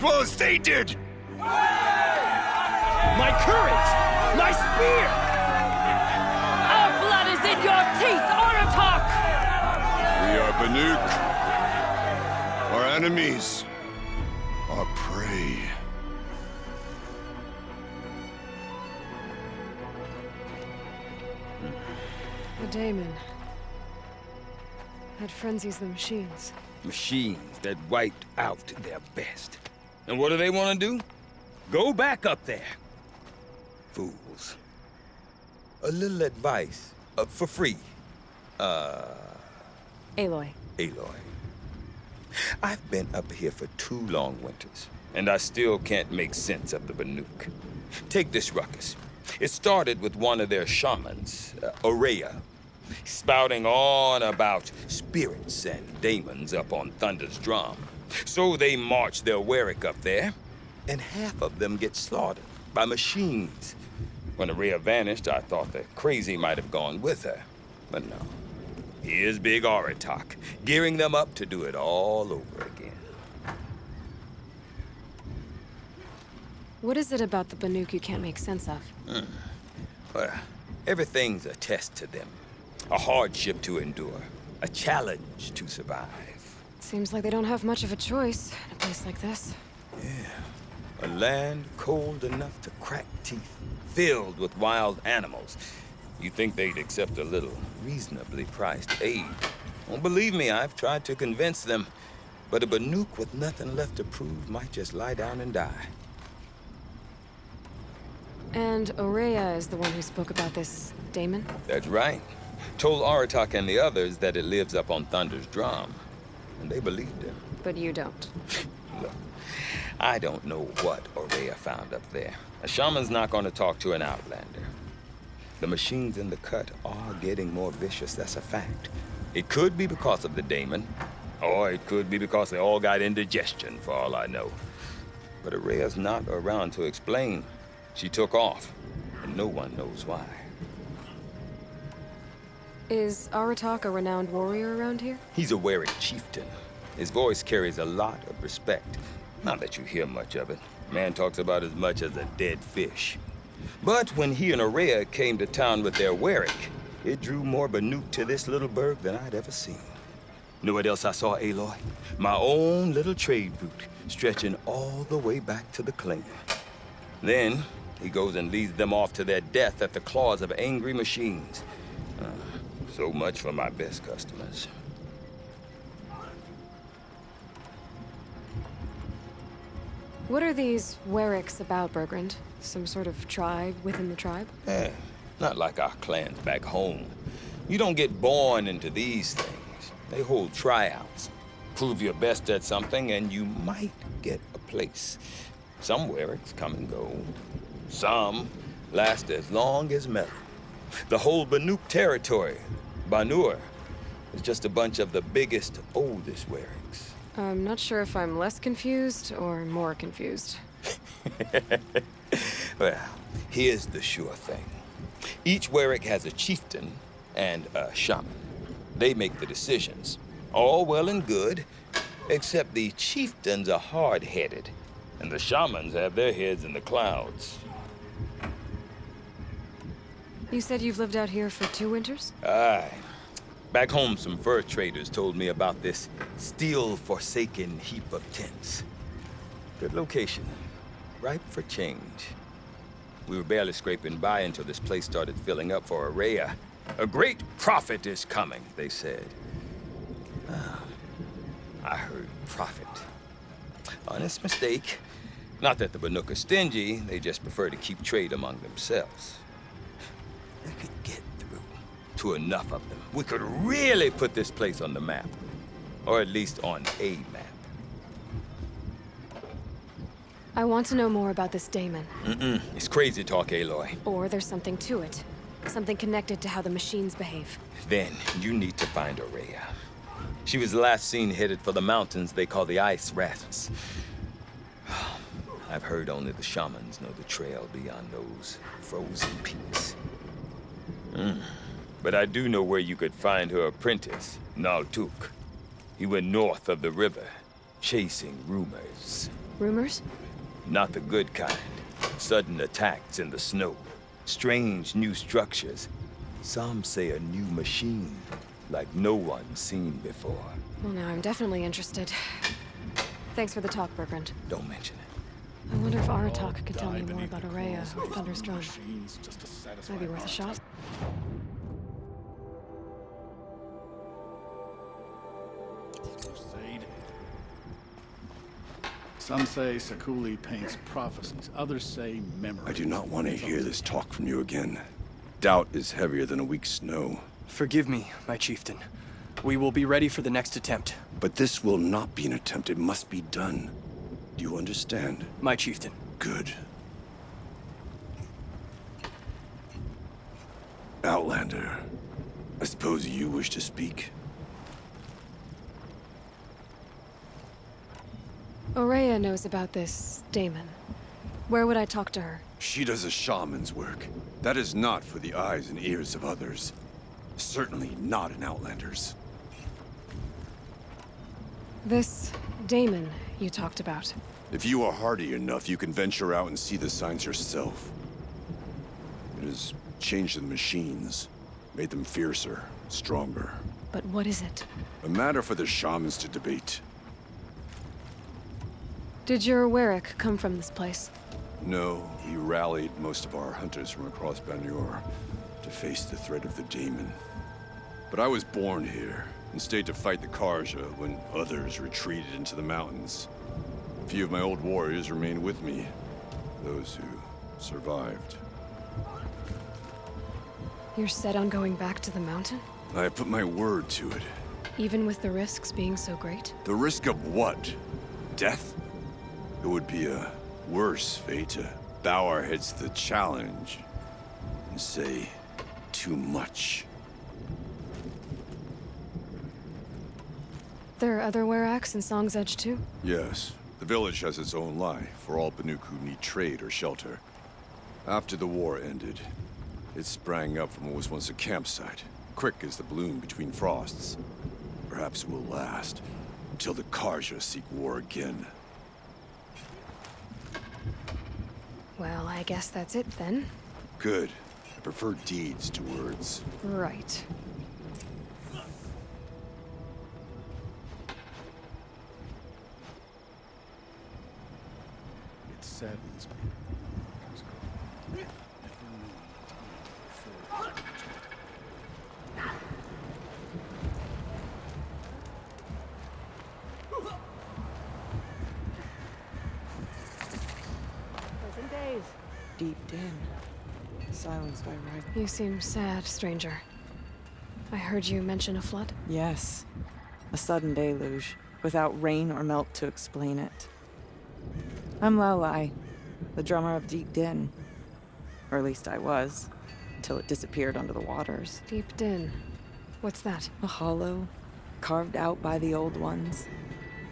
well as they did! My courage! My spear! Our blood is in your teeth, Aratak! We are Banuk. Our enemies are prey. The daemon. That frenzies the machines. Machines that wiped out their best. And what do they want to do? Go back up there. Fools. A little advice, for free. Aloy. Aloy. I've been up here for 2 long winters, and I still can't make sense of the Banuk. Take this ruckus. It started with one of their shamans, Aurea, spouting on about spirits and daemons up on Thunder's drum. So they march their Warwick up there, and half of them get slaughtered by machines. When Aurea vanished, I thought the crazy might have gone with her, but no. Here's Big Aratak, gearing them up to do it all over again. What is it about the Banuk you can't make sense of? Well, everything's a test to them. A hardship to endure. A challenge to survive. Seems like they don't have much of a choice in a place like this. Yeah. A land cold enough to crack teeth, filled with wild animals. You'd think they'd accept a little reasonably priced aid. Don't believe me, I've tried to convince them. But a Banuk with nothing left to prove might just lie down and die. And Aurea is the one who spoke about this daemon? That's right. Told Aratak and the others that it lives up on Thunder's drum. And they believed him. But you don't. Look, I don't know what Aurea found up there. A shaman's not going to talk to an outlander. The machines in the cut are getting more vicious, that's a fact. It could be because of the daemon, or it could be because they all got indigestion, for all I know. But Aurea's not around to explain. She took off, and no one knows why. Is Aratak a renowned warrior around here? He's a Warwick chieftain. His voice carries a lot of respect. Not that you hear much of it. Man talks about as much as a dead fish. But when he and Aurea came to town with their Warwick, it drew more Banuk to this little burg than I'd ever seen. Know what else I saw, Aloy? My own little trade route, stretching all the way back to the claim. Then, he goes and leads them off to their death at the claws of angry machines. So much for my best customers. What are these Warwicks about, Bergrand? Some sort of tribe within the tribe? Not like our clans back home. You don't get born into these things. They hold tryouts. Prove your best at something and you might get a place. Some Warwicks come and go. Some last as long as metal. The whole Banuk territory, Banur, is just a bunch of the biggest, oldest Warwicks. I'm not sure if I'm less confused or more confused. Well, here's the sure thing. Each Warwick has a chieftain and a shaman. They make the decisions. All well and good, except the chieftains are hard-headed, and the shamans have their heads in the clouds. You said you've lived out here for 2 winters? Aye. Back home, some fur traders told me about this steel-forsaken heap of tents. Good location. Ripe for change. We were barely scraping by until this place started filling up for Aurea. A great prophet is coming, they said. I heard prophet. Honest mistake. Not that the Banuk are stingy, they just prefer to keep trade among themselves. They could get through to enough of them. We could really put this place on the map. Or at least on a map. I want to know more about this daemon. It's crazy talk, Aloy. Or there's something to it. Something connected to how the machines behave. Then you need to find Aurea. She was last seen headed for the mountains they call the Ice Rats. I've heard only the shamans know the trail beyond those frozen peaks. But I do know where you could find her apprentice, Naltuk. He went north of the river, chasing rumors. Rumors? Not the good kind. Sudden attacks in the snow. Strange new structures. Some say a new machine, like no one's seen before. Well, now I'm definitely interested. Thanks for the talk, Bergrand. Don't mention it. I wonder if Aratak could tell me more about Aurea or Thunderstrom. Might be worth a shot. Some say Sakuli paints prophecies, others say memories. I do not want to hear this talk from you again. Doubt is heavier than a week's snow. Forgive me, my chieftain. We will be ready for the next attempt. But this will not be an attempt. It must be done. Do you understand? My chieftain. Good. Outlander, I suppose you wish to speak? Aurea knows about this Daemon. Where would I talk to her? She does a shaman's work. That is not for the eyes and ears of others. Certainly not an Outlander's. This Daemon you talked about. If you are hardy enough, you can venture out and see the signs yourself. It has changed the machines, made them fiercer, stronger. But what is it? A matter for the shamans to debate. Did your Warwick come from this place? No, we rallied most of our hunters from across Banur to face the threat of the Daemon. But I was born here and stayed to fight the Karja when others retreated into the mountains. A few of my old warriors remained with me, those who survived. You're set on going back to the mountain? I have put my word to it. Even with the risks being so great? The risk of what? Death? It would be a worse fate to bow our heads to the challenge and say too much. There are other Weraks in Song's Edge too? Yes. The village has its own life for all Banuk who need trade or shelter. After the war ended, it sprang up from what was once a campsite, quick as the bloom between frosts. Perhaps it will last until the Karja seek war again. Well, I guess that's it then. Good. I prefer deeds to words. Right. It saddens me. Deep din, silenced by rival. You seem sad, stranger. I heard you mention a flood? Yes, a sudden deluge, without rain or melt to explain it. I'm Lalai, the drummer of Deep Din. Or at least I was, until it disappeared under the waters. Deep Din. What's that? A hollow, carved out by the old ones.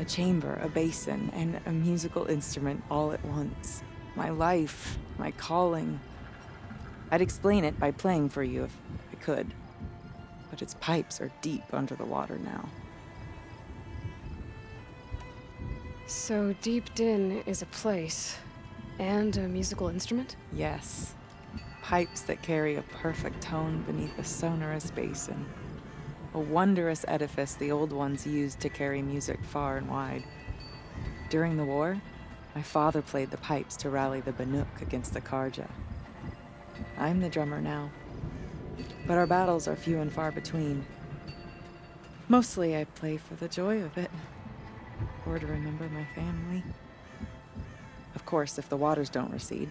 A chamber, a basin, and a musical instrument all at once. My life, my calling. I'd explain it by playing for you if I could. But its pipes are deep under the water now. So Deep Din is a place, and a musical instrument? Yes. Pipes that carry a perfect tone beneath a sonorous basin. A wondrous edifice the old ones used to carry music far and wide. During the war, my father played the pipes to rally the Banuk against the Karja. I'm the drummer now, but our battles are few and far between. Mostly I play for the joy of it, or to remember my family. Of course, if the waters don't recede,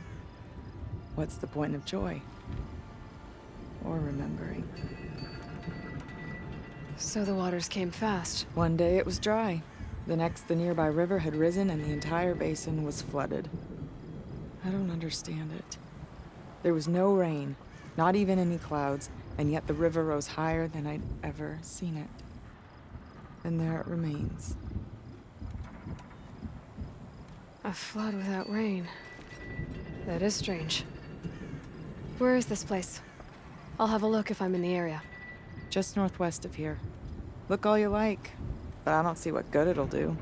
what's the point of joy? Or remembering? So the waters came fast. One day it was dry. The next, the nearby river had risen and the entire basin was flooded. I don't understand it. There was no rain, not even any clouds, and yet the river rose higher than I'd ever seen it. And there it remains. A flood without rain. That is strange. Where is this place? I'll have a look if I'm in the area. Just northwest of here. Look all you like, but I don't see what good it'll do.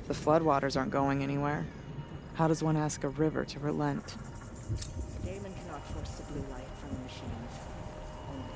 The floodwaters aren't going anywhere. How does one ask a river to relent? The daemon cannot force the blue light from the machines. Only